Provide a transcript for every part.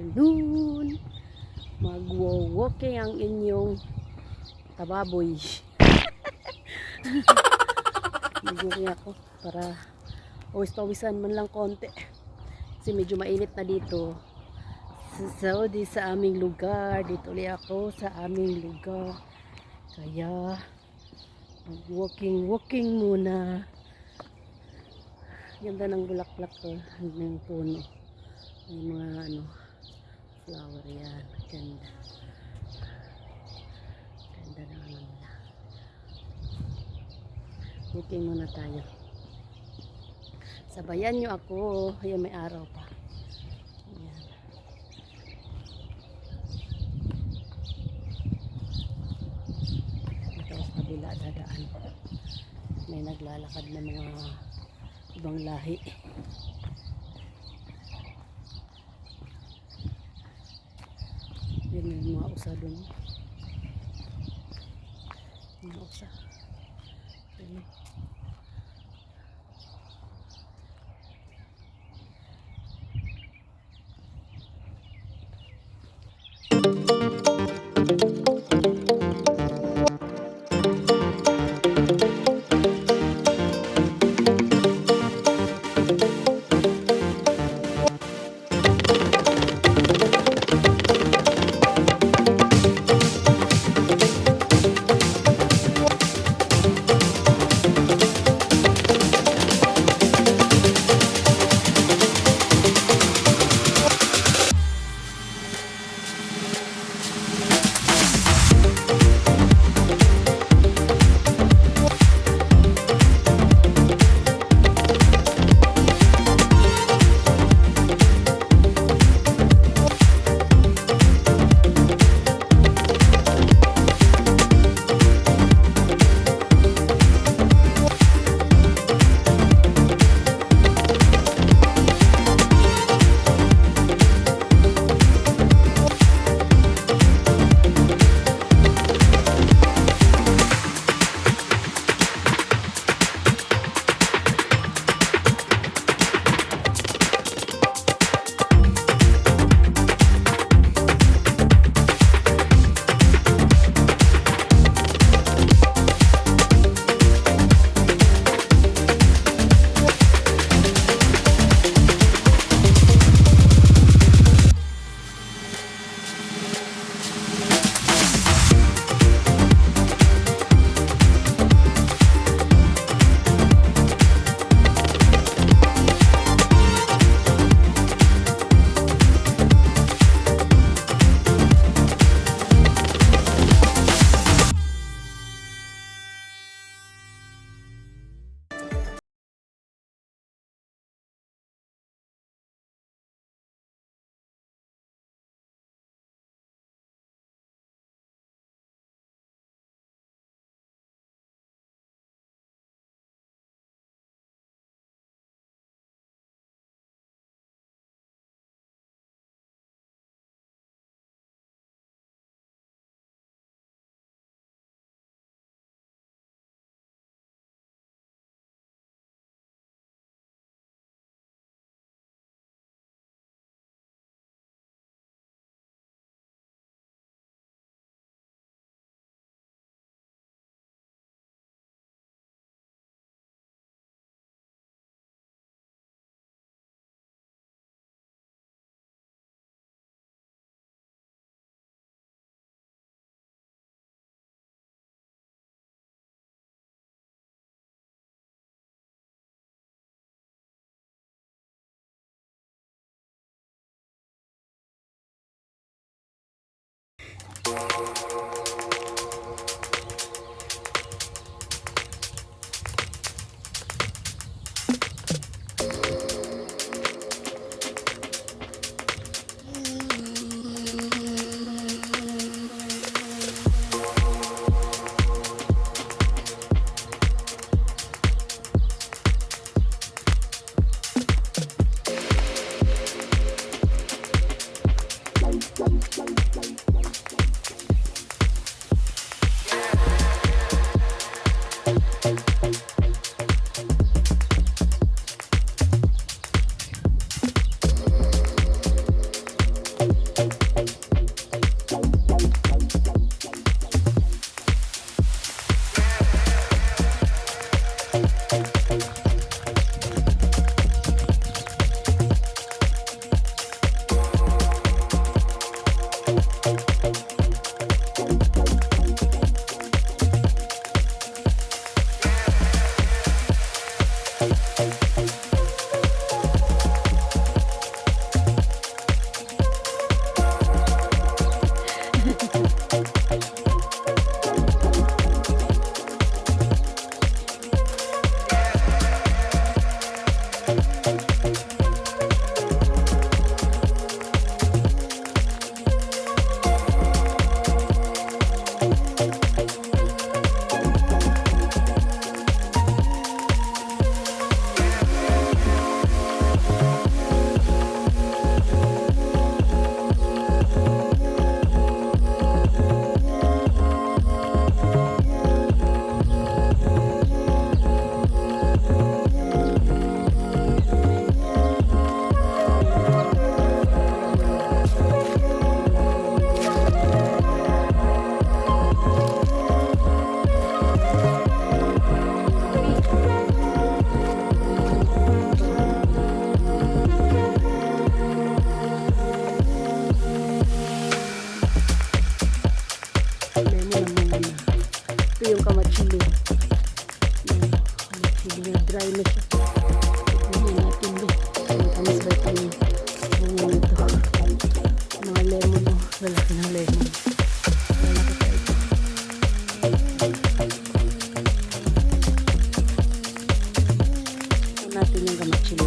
afternoon. Mag-walking ang inyong tababoy. Mag-walking ako para pawis-pawisan man lang konti. Kasi medyo mainit na dito sa Saudi, sa aming lugar. Dito ulit ako sa aming lugar. Kaya mag-walking muna. Ganda ng bulaklak ko, ng puno. May mga flower yan. Ganda. Ganda naman nila. Walking muna tayo. Sabayan nyo ako. Ayan, may araw pa. Ayan. Ito sa kabila dadaan. May naglalakad na mga ibang lahi. Yan, may mga usa doon. Mga usa. Ayan. Lalaki ng lemon. Lalaki pa ito. Ito natin yung gamat chili.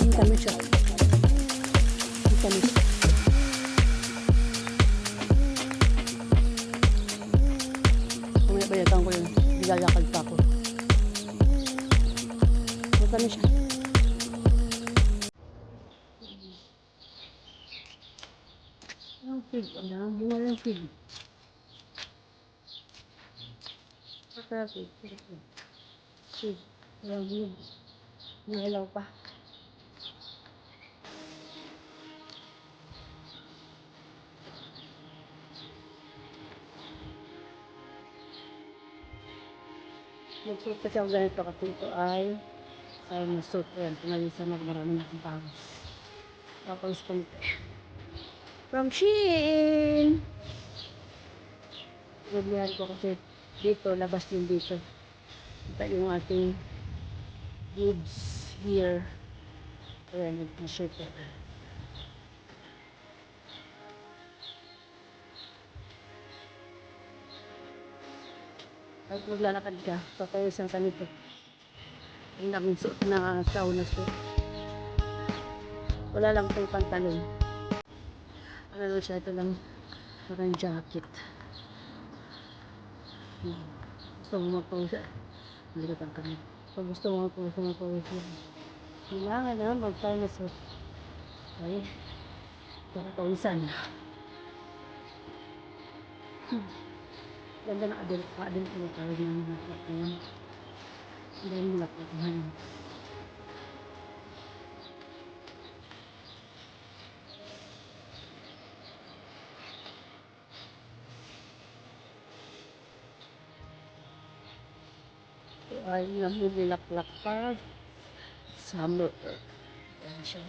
Ang tamis siya. Ang tamis. Kumaya bayatan ko yun. Nilalakad pa ako. Ang tamis siya. Ang pig. Ang bunga ng pig. Ang pig. Pig. Ang pig. Nailaw pa. Nagsuot kasi ako ganito kasi ito ay nasuot ko yan. Pinalisan ako maraming akong pangos. Tapos konti. From Shein! Naglihan ko kasi dito, labas yung dito. Kita yung ating boobs here. Ayan, nag-shirt ko. At maglalakad ka, papawisan ka nito. Ang daming suot na sauna suit. Wala lang itong pantalon. Ano lang siya, ito lang parang jacket. Gusto mo magpawisan. Malikatan ka na. Pag gusto mo magpawisan. Kailangan na mag-time suit. Okay? Papawisan. Ganda ng adult. Adult mo tawag ng laklak na yan. Ang dahil yung laklak na yan. Ito ay nililaklak pa. Summer. Ayan siya.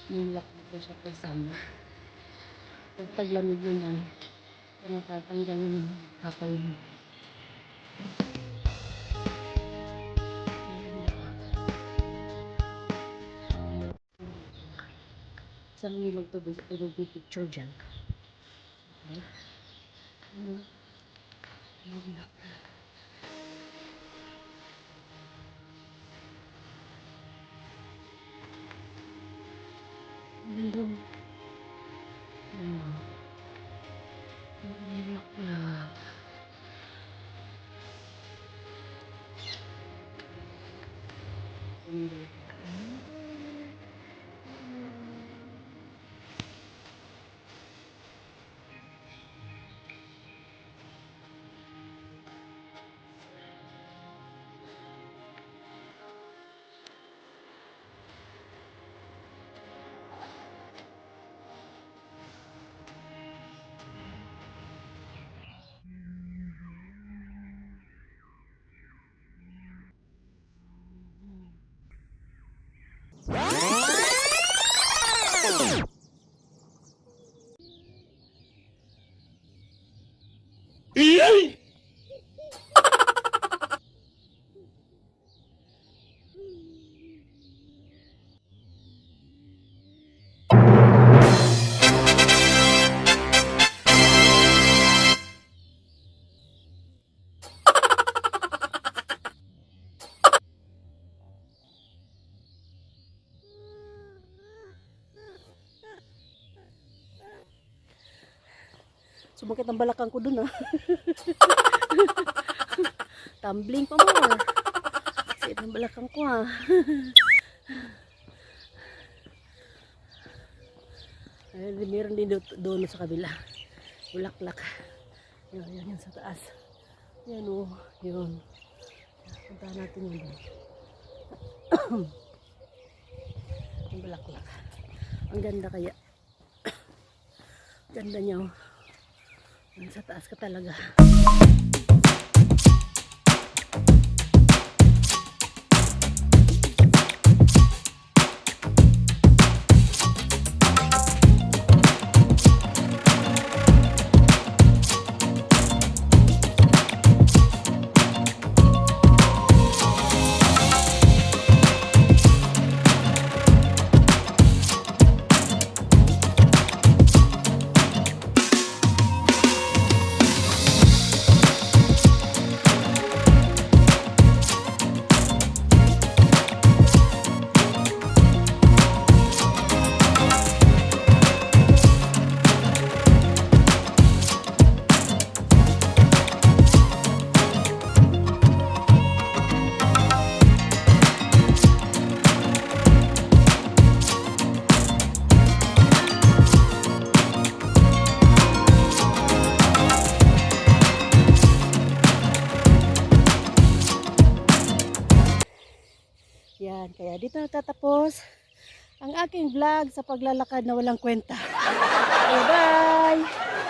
Nililaklak pa siya pa summer. Pag taglamig mo yan, natatanggal yung kapal mo. Saan mo magtubig yung picture dyan? Okay. Sumakit ang balakang ko dun, ah. Tumbling pa more. Sakit ang balakang ko, ah. Ay, meron din doon sa kabila. Bulaklak. Yun sa taas. Yan, oh. Yun. Puntahan natin yun doon. Ang bulaklak. Ang ganda kaya. Ganda niya, oh. Sa taas ka talaga. dito tatapos ang aking vlog sa paglalakad na walang kwenta. Okay, bye!